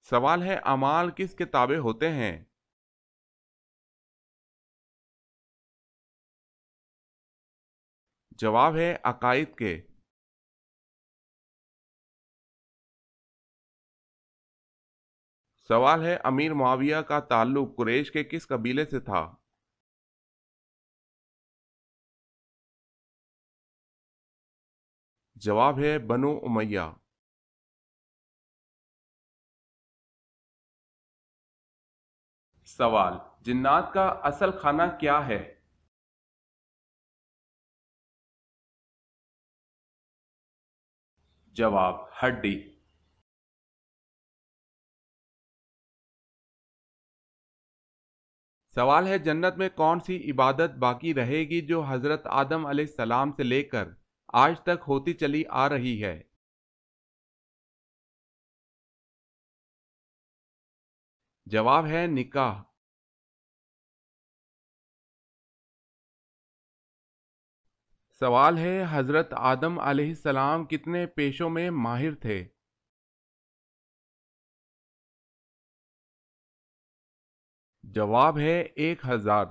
سوال ہے اعمال کس کے تابع ہوتے ہیں؟ جواب ہے عقائد کے۔ سوال ہے امیر معاویہ کا تعلق قریش کے کس قبیلے سے تھا؟ جواب ہے بنو امیہ۔ سوال، جنات کا اصل کھانا کیا ہے؟ جواب ہڈی۔ سوال ہے جنت میں کون سی عبادت باقی رہے گی جو حضرت آدم علیہ السلام سے لے کر آج تک ہوتی چلی آ رہی ہے؟ جواب ہے نکاح۔ سوال ہے حضرت آدم علیہ السلام کتنے پیشوں میں ماہر تھے؟ جواب ہے 1000۔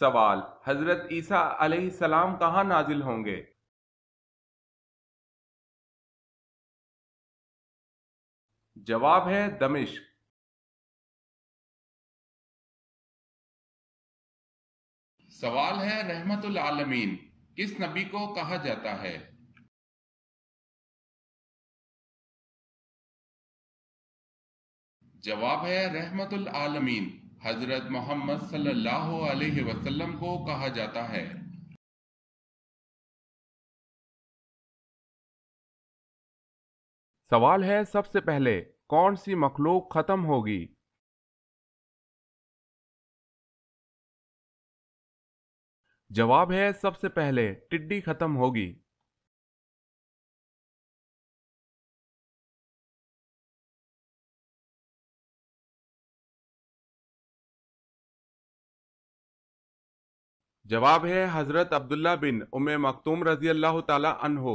سوال، حضرت عیسیٰ علیہ السلام کہاں نازل ہوں گے؟ جواب ہے دمشق۔ سوال ہے رحمت العالمین کس نبی کو کہا جاتا ہے؟ جواب ہے رحمت العالمین حضرت محمد صلی اللہ علیہ وسلم کو کہا جاتا ہے۔ سوال ہے سب سے پہلے کون سی مخلوق ختم ہوگی؟ جواب ہے سب سے پہلے ٹڈی ختم ہوگی۔ جواب ہے حضرت عبداللہ بن ام مکتوم رضی اللہ تعالی عنہ۔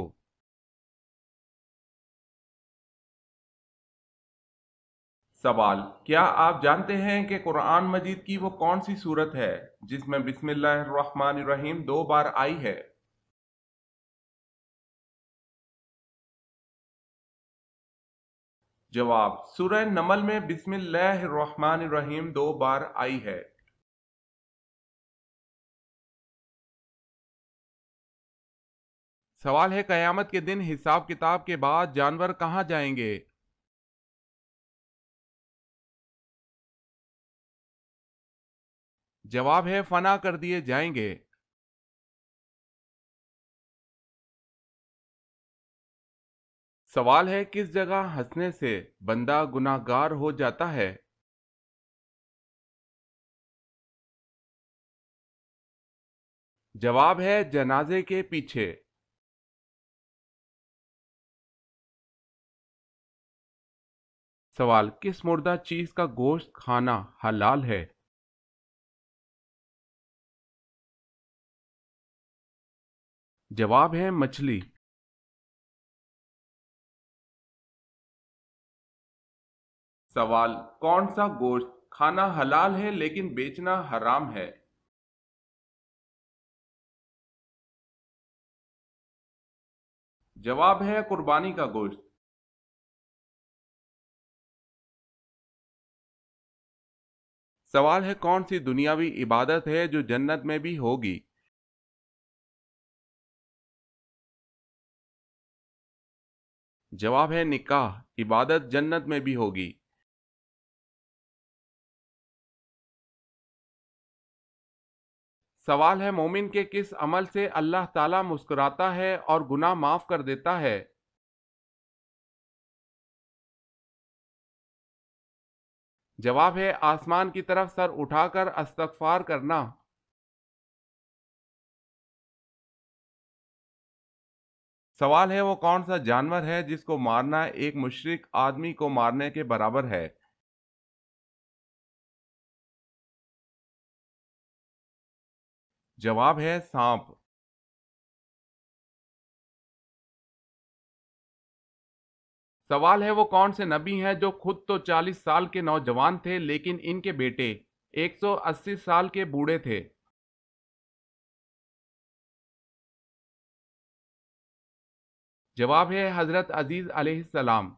سوال، کیا آپ جانتے ہیں کہ قرآن مجید کی وہ کون سی صورت ہے جس میں بسم اللہ الرحمن الرحیم 2 بار آئی ہے؟ جواب، سورہ نمل میں بسم اللہ الرحمن الرحیم 2 بار آئی ہے۔ سوال ہے قیامت کے دن حساب کتاب کے بعد جانور کہاں جائیں گے؟ جواب ہے فنا کر دیے جائیں گے۔ سوال ہے کس جگہ ہنسنے سے بندہ گناہ گار ہو جاتا ہے؟ جواب ہے جنازے کے پیچھے۔ سوال، کس مردہ چیز کا گوشت کھانا حلال ہے؟ جواب ہے مچھلی۔ سوال، کون سا گوشت کھانا حلال ہے لیکن بیچنا حرام ہے؟ جواب ہے قربانی کا گوشت۔ سوال ہے کون سی دنیاوی عبادت ہے جو جنت میں بھی ہوگی؟ جواب ہے نکاح، عبادت جنت میں بھی ہوگی۔ سوال ہے مومن کے کس عمل سے اللہ تعالیٰ مسکراتا ہے اور گناہ معاف کر دیتا ہے؟ جواب ہے آسمان کی طرف سر اٹھا کر استغفار کرنا۔ سوال ہے وہ کون سا جانور ہے جس کو مارنا ایک مشرک آدمی کو مارنے کے برابر ہے؟ جواب ہے سانپ۔ سوال ہے وہ کون سے نبی ہیں جو خود تو 40 سال کے نوجوان تھے لیکن ان کے بیٹے 180 سال کے بوڑھے تھے؟ جواب ہے حضرت عزیز علیہ السلام۔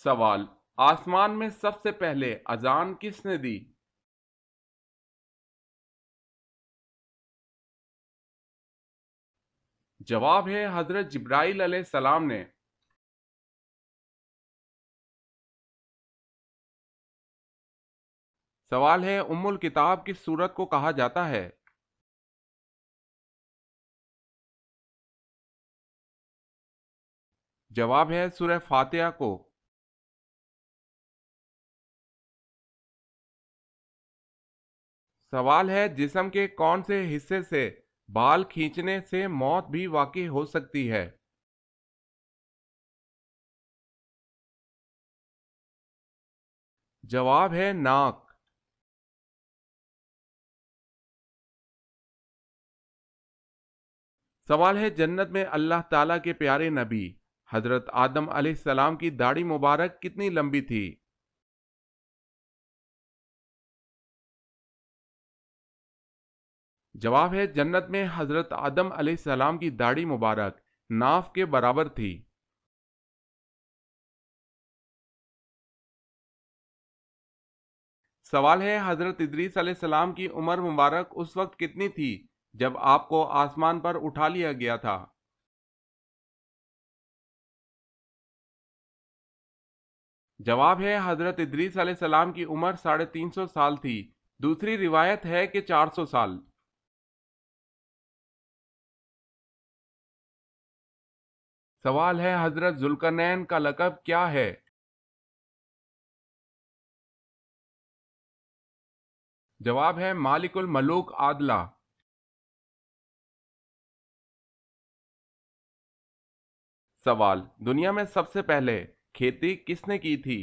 سوال، آسمان میں سب سے پہلے اذان کس نے دی؟ جواب ہے حضرت جبرائیل علیہ السلام نے۔ سوال ہے ام الکتاب کس سورت کو کہا جاتا ہے؟ جواب ہے سورہ فاتحہ کو۔ سوال ہے جسم کے کون سے حصے سے بال کھینچنے سے موت بھی واقع ہو سکتی ہے؟ جواب ہے ناک۔ سوال ہے جنت میں اللہ تعالیٰ کے پیارے نبی حضرت آدم علیہ السلام کی داڑھی مبارک کتنی لمبی تھی؟ جواب ہے جنت میں حضرت آدم علیہ السلام کی داڑھی مبارک ناف کے برابر تھی۔ سوال ہے حضرت ادریس علیہ السلام کی عمر مبارک اس وقت کتنی تھی جب آپ کو آسمان پر اٹھا لیا گیا تھا؟ جواب ہے حضرت ادریس علیہ السلام کی عمر 350 سال تھی، دوسری روایت ہے کہ 400 سال۔ سوال ہے حضرت ذوالقرنین کا لقب کیا ہے؟ جواب ہے مالک الملوک عادلہ۔ سوال، دنیا میں سب سے پہلے کھیتی کس نے کی تھی؟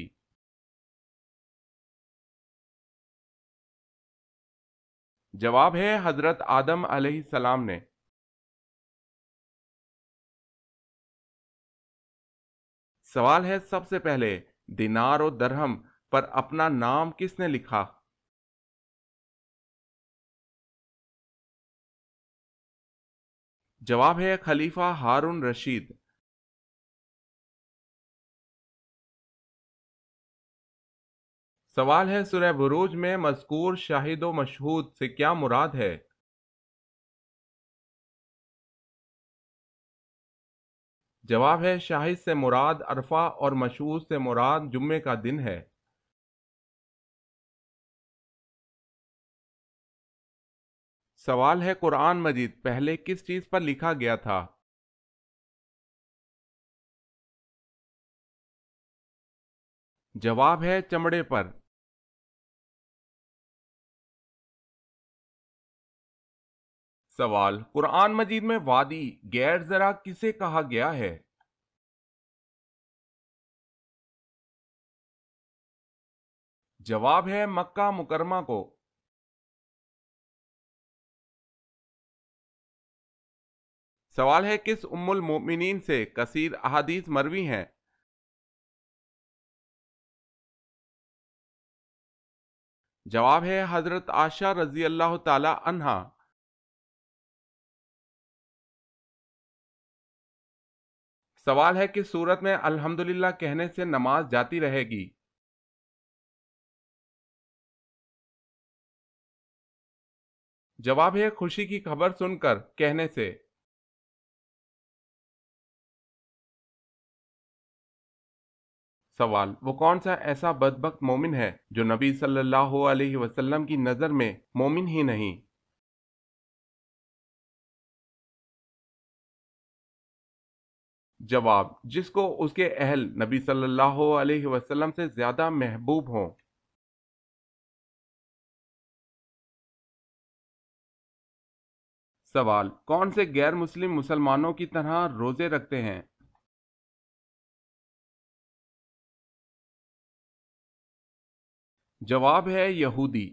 جواب ہے حضرت آدم علیہ السلام نے۔ سوال ہے سب سے پہلے دینار و درہم پر اپنا نام کس نے لکھا؟ جواب ہے خلیفہ ہارون رشید۔ سوال ہے سورہ بروج میں مذکور شاہد و مشہود سے کیا مراد ہے؟ جواب ہے شاہد سے مراد عرفہ اور مشہود سے مراد جمعے کا دن ہے۔ سوال ہے قرآن مجید پہلے کس چیز پر لکھا گیا تھا؟ جواب ہے چمڑے پر۔ سوال، قرآن مجید میں وادی غیر زرع کسے کہا گیا ہے؟ جواب ہے مکہ مکرمہ کو۔ سوال ہے کس ام المؤمنین سے کثیر احادیث مروی ہیں؟ جواب ہے حضرت عائشہ رضی اللہ تعالی عنہا۔ سوال ہے کہ سورت میں الحمدللہ کہنے سے نماز جاتی رہے گی؟ جواب ہے خوشی کی خبر سن کر کہنے سے۔ سوال، وہ کون سا ایسا بدبخت مومن ہے جو نبی صلی اللہ علیہ وسلم کی نظر میں مومن ہی نہیں؟ جواب، جس کو اس کے اہل نبی صلی اللہ علیہ وسلم سے زیادہ محبوب ہوں۔ سوال، کون سے غیر مسلم مسلمانوں کی طرح روزے رکھتے ہیں؟ جواب ہے یہودی۔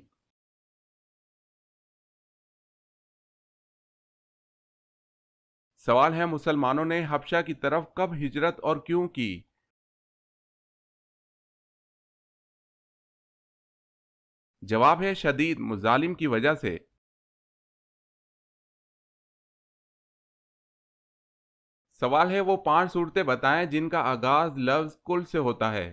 سوال ہے مسلمانوں نے حبشہ کی طرف کب ہجرت اور کیوں کی؟ جواب ہے شدید مظالم کی وجہ سے۔ سوال ہے وہ 5 صورتیں بتائیں جن کا آغاز لفظ کل سے ہوتا ہے۔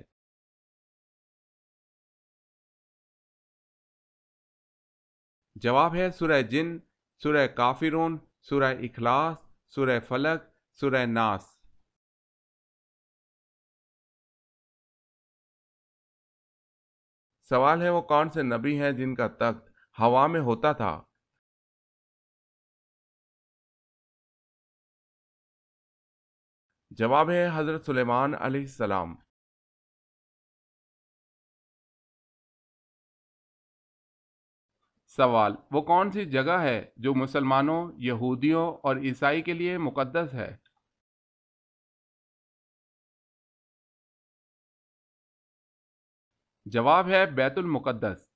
جواب ہے سورہ جن، سورہ کافرون، سورہ اخلاص، سورہ فلق، سورہ ناس۔ سوال ہے وہ کون سے نبی ہیں جن کا تخت ہوا میں ہوتا تھا؟ جواب ہے حضرت سلیمان علیہ السلام۔ سوال وہ کون سی جگہ ہے جو مسلمانوں، یہودیوں اور عیسائی کے لیے مقدس ہے؟ جواب ہے بیت المقدس۔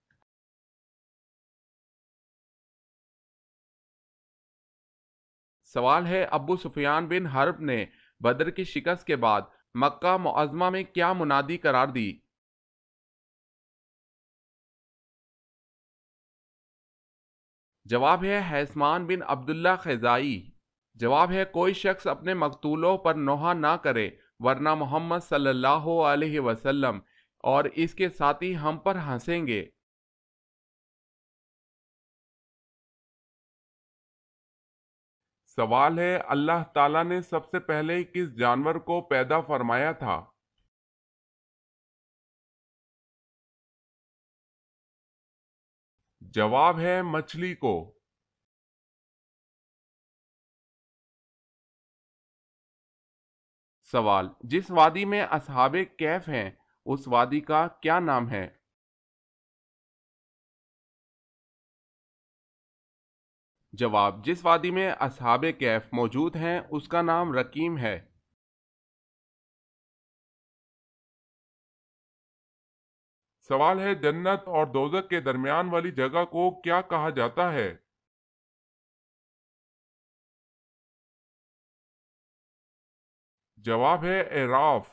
سوال ہے ابو سفیان بن حرب نے بدر کی شکست کے بعد مکہ معظمہ میں کیا منادی قرار دی؟ جواب ہے حیثمان بن عبداللہ خزائی۔ جواب ہے کوئی شخص اپنے مقتولوں پر نوحہ نہ کرے ورنہ محمد صلی اللہ علیہ وسلم اور اس کے ساتھی ہم پر ہنسیں گے۔ سوال ہے اللہ تعالیٰ نے سب سے پہلے کس جانور کو پیدا فرمایا تھا؟ جواب ہے مچھلی کو۔ سوال جس وادی میں اصحاب کہف ہیں اس وادی کا کیا نام ہے؟ جواب جس وادی میں اصحاب کہف موجود ہیں اس کا نام رقیم ہے۔ سوال ہے جنت اور دوزخ کے درمیان والی جگہ کو کیا کہا جاتا ہے؟ جواب ہے اعراف۔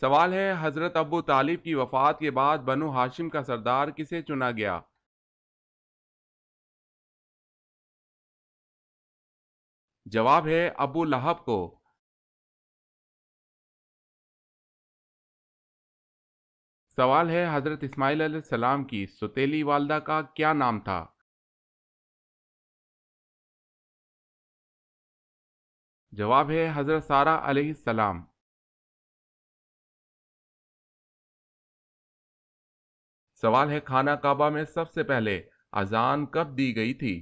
سوال ہے حضرت ابو طالب کی وفات کے بعد بنو ہاشم کا سردار کسے چنا گیا؟ جواب ہے ابو لہب کو۔ سوال ہے حضرت اسماعیل علیہ السلام کی سوتیلی والدہ کا کیا نام تھا؟ جواب ہے حضرت سارہ علیہ السلام۔ سوال ہے خانہ کعبہ میں سب سے پہلے اذان کب دی گئی تھی؟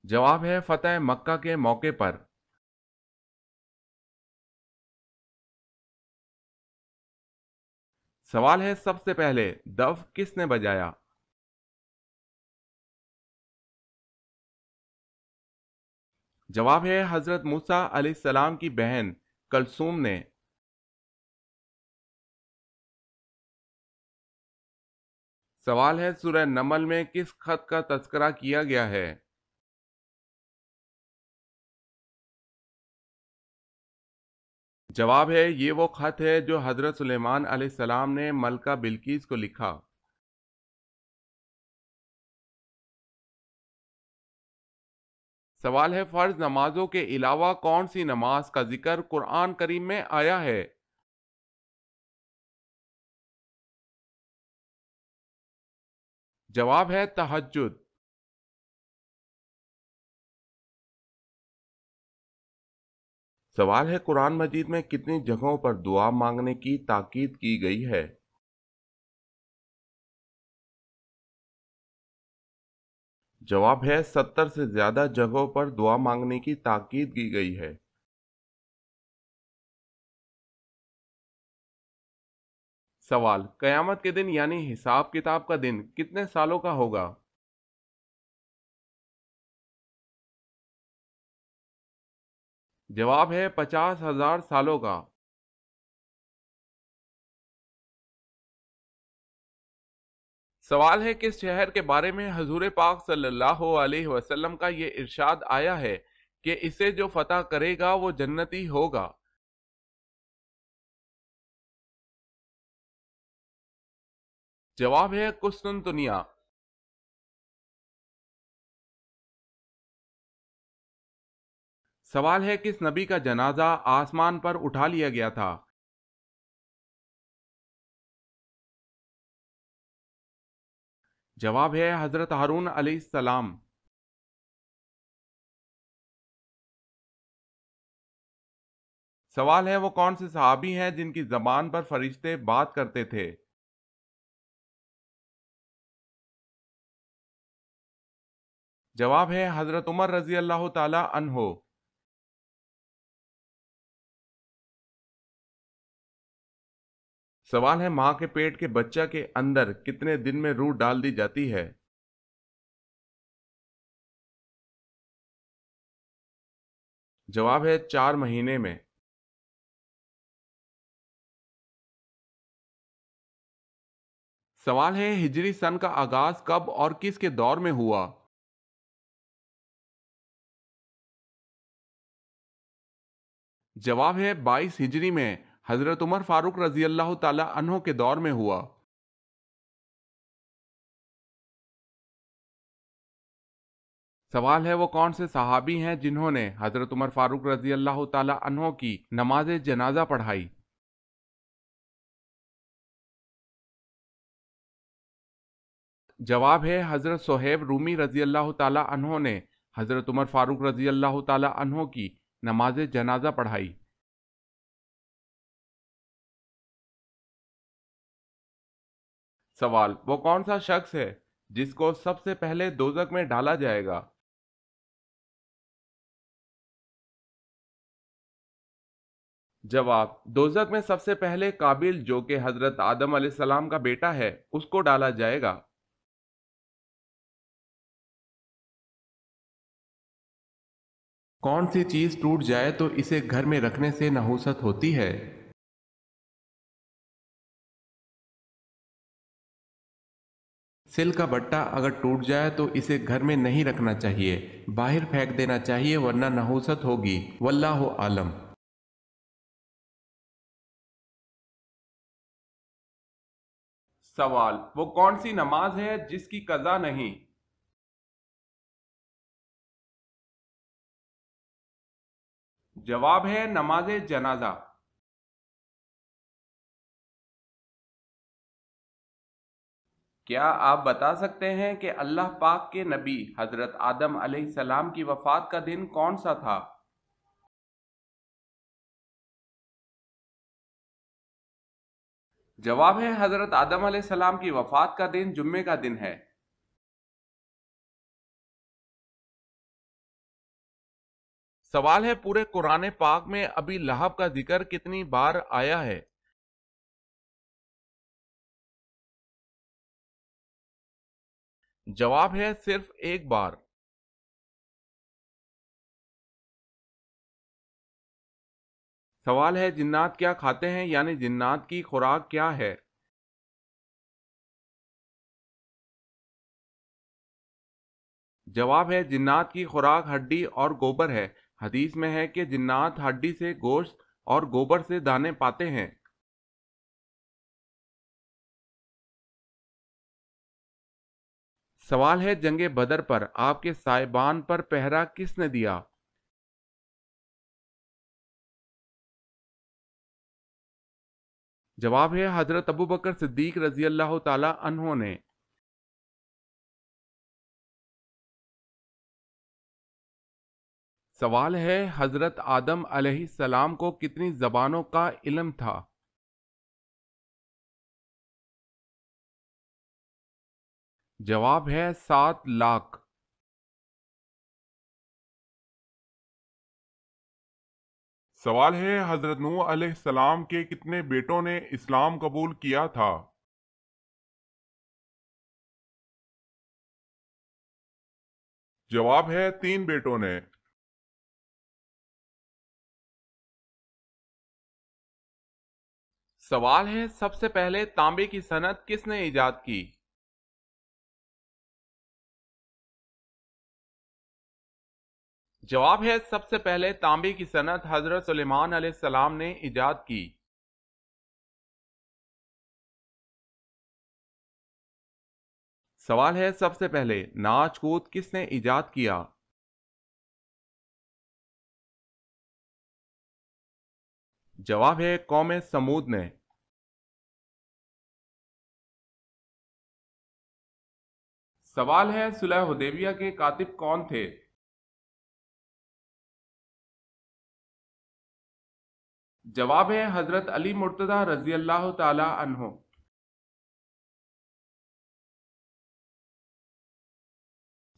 جواب ہے فتح مکہ کے موقع پر۔ سوال ہے سب سے پہلے دف کس نے بجایا؟ جواب ہے حضرت موسیٰ علیہ السلام کی بہن کلثوم نے۔ سوال ہے سورہ نمل میں کس خط کا تذکرہ کیا گیا ہے؟ جواب ہے یہ وہ خط ہے جو حضرت سلیمان علیہ السلام نے ملکہ بلقیس کو لکھا۔ سوال ہے فرض نمازوں کے علاوہ کون سی نماز کا ذکر قرآن کریم میں آیا ہے؟ جواب ہے تہجد۔ سوال ہے قرآن مجید میں کتنی جگہوں پر دعا مانگنے کی تاکید کی گئی ہے؟ جواب ہے 70 سے زیادہ جگہوں پر دعا مانگنے کی تاکید کی گئی ہے۔ سوال قیامت کے دن یعنی حساب کتاب کا دن کتنے سالوں کا ہوگا؟ جواب ہے 50,000 سالوں کا۔ سوال ہے کس شہر کے بارے میں حضور پاک صلی اللہ علیہ وسلم کا یہ ارشاد آیا ہے کہ اسے جو فتح کرے گا وہ جنتی ہوگا؟ جواب ہے قسطنطنیہ۔ سوال ہے کس نبی کا جنازہ آسمان پر اٹھا لیا گیا تھا؟ جواب ہے حضرت ہارون علیہ السلام۔ سوال ہے وہ کون سے صحابی ہیں جن کی زبان پر فرشتے بات کرتے تھے؟ جواب ہے حضرت عمر رضی اللہ تعالی عنہ۔ سوال ہے ماں کے پیٹ کے بچہ کے اندر کتنے دن میں روح ڈال دی جاتی ہے؟ جواب ہے 4 مہینے میں۔ سوال ہے ہجری سن کا آغاز کب اور کس کے دور میں ہوا؟ جواب ہے 22 ہجری میں حضرت عمر فاروق رضی اللہ تعالی عنہ کے دور میں ہوا۔ سوال ہے وہ کون سے صحابی ہیں جنہوں نے حضرت عمر فاروق رضی اللہ تعالی عنہ کی نماز جنازہ پڑھائی؟ جواب ہے حضرت صہیب رومی رضی اللہ تعالی عنہ نے حضرت عمر فاروق رضی اللہ تعالی عنہ کی نماز جنازہ پڑھائی۔ سوال وہ کون سا شخص ہے جس کو سب سے پہلے دوزخ میں ڈالا جائے گا؟ جواب دوزخ میں سب سے پہلے قابل جو کہ حضرت آدم علیہ السلام کا بیٹا ہے اس کو ڈالا جائے گا۔ کون سی چیز ٹوٹ جائے تو اسے گھر میں رکھنے سے نحوست ہوتی ہے؟ سل کا بٹا اگر ٹوٹ جائے تو اسے گھر میں نہیں رکھنا چاہیے، باہر پھینک دینا چاہیے ورنہ نحوست ہوگی، واللہ عالم۔ سوال وہ کون سی نماز ہے جس کی قضا نہیں؟ جواب ہے نماز جنازہ۔ کیا آپ بتا سکتے ہیں کہ اللہ پاک کے نبی حضرت آدم علیہ السلام کی وفات کا دن کون سا تھا؟ جواب ہے حضرت آدم علیہ السلام کی وفات کا دن جمعے کا دن ہے۔ سوال ہے پورے قرآن پاک میں ابی لہب کا ذکر کتنی بار آیا ہے؟ جواب ہے صرف ایک بار۔ سوال ہے جنات کیا کھاتے ہیں یعنی جنات کی خوراک کیا ہے؟ جواب ہے جنات کی خوراک ہڈی اور گوبر ہے، حدیث میں ہے کہ جنات ہڈی سے گوشت اور گوبر سے دانے پاتے ہیں۔ سوال ہے جنگ بدر پر آپ کے صاحبان پر پہرا کس نے دیا؟ جواب ہے حضرت ابوبکر صدیق رضی اللہ تعالی عنہ نے۔ سوال ہے حضرت آدم علیہ السلام کو کتنی زبانوں کا علم تھا؟ جواب ہے 7 لاکھ۔ سوال ہے حضرت نوح علیہ السلام کے کتنے بیٹوں نے اسلام قبول کیا تھا؟ جواب ہے 3 بیٹوں نے۔ سوال ہے سب سے پہلے تانبے کی صنعت کس نے ایجاد کی؟ جواب ہے سب سے پہلے تانبے کی صنعت حضرت سلیمان علیہ السلام نے ایجاد کی۔ سوال ہے سب سے پہلے ناچ کود کس نے ایجاد کیا؟ جواب ہے قوم سمود نے۔ سوال ہے صلح حدیبیہ کے کاتب کون تھے؟ جواب ہے حضرت علی مرتضی رضی اللہ تعالی عنہ۔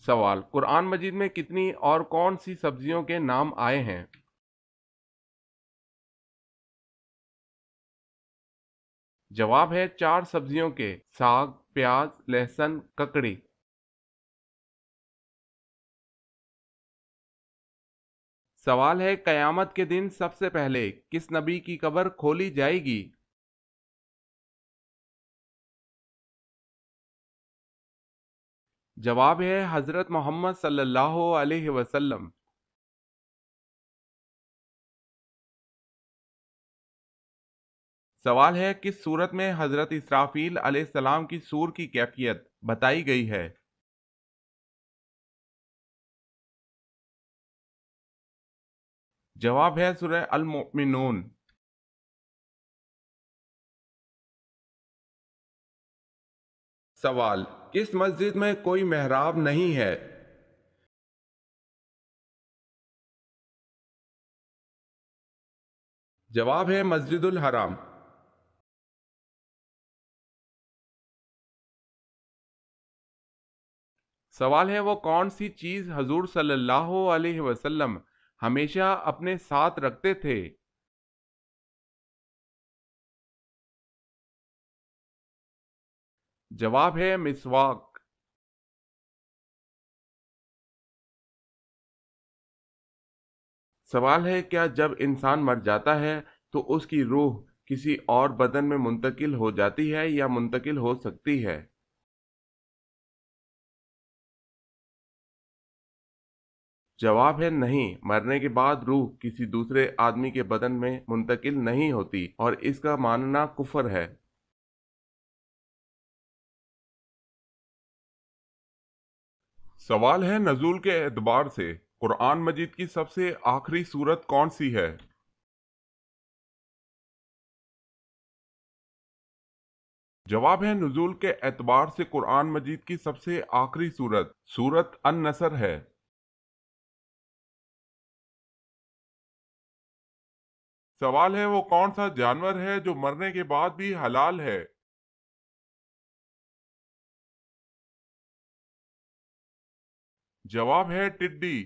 سوال قرآن مجید میں کتنی اور کون سی سبزیوں کے نام آئے ہیں؟ جواب ہے 4 سبزیوں کے، ساگ، پیاز، لہسن، ککڑی۔ سوال ہے قیامت کے دن سب سے پہلے کس نبی کی قبر کھولی جائے گی؟ جواب ہے حضرت محمد صلی اللہ علیہ وسلم۔ سوال ہے کس صورت میں حضرت اسرافیل علیہ السلام کی سور کی کیفیت بتائی گئی ہے؟ جواب ہے سورہ المؤمنون۔ سوال کس مسجد میں کوئی محراب نہیں ہے؟ جواب ہے مسجد الحرام۔ سوال ہے وہ کون سی چیز حضور صلی اللہ علیہ وسلم ہمیشہ اپنے ساتھ رکھتے تھے؟ جواب ہے مسواک۔ سوال ہے کیا جب انسان مر جاتا ہے تو اس کی روح کسی اور بدن میں منتقل ہو جاتی ہے یا منتقل ہو سکتی ہے؟ جواب ہے نہیں، مرنے کے بعد روح کسی دوسرے آدمی کے بدن میں منتقل نہیں ہوتی اور اس کا ماننا کفر ہے۔ سوال ہے نزول کے اعتبار سے قرآن مجید کی سب سے آخری سورت کون سی ہے؟ جواب ہے نزول کے اعتبار سے قرآن مجید کی سب سے آخری سورت سورت النصر ہے۔ سوال ہے وہ کون سا جانور ہے جو مرنے کے بعد بھی حلال ہے؟ جواب ہے ٹڈی۔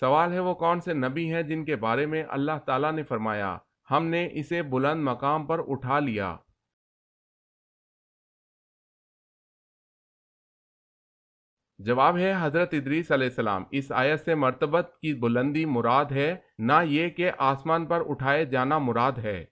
سوال ہے وہ کون سے نبی ہیں جن کے بارے میں اللہ تعالیٰ نے فرمایا ہم نے اسے بلند مقام پر اٹھا لیا؟ جواب ہے حضرت ادریس علیہ السلام۔ اس آیت سے مرتبت کی بلندی مراد ہے، نہ یہ کہ آسمان پر اٹھائے جانا مراد ہے۔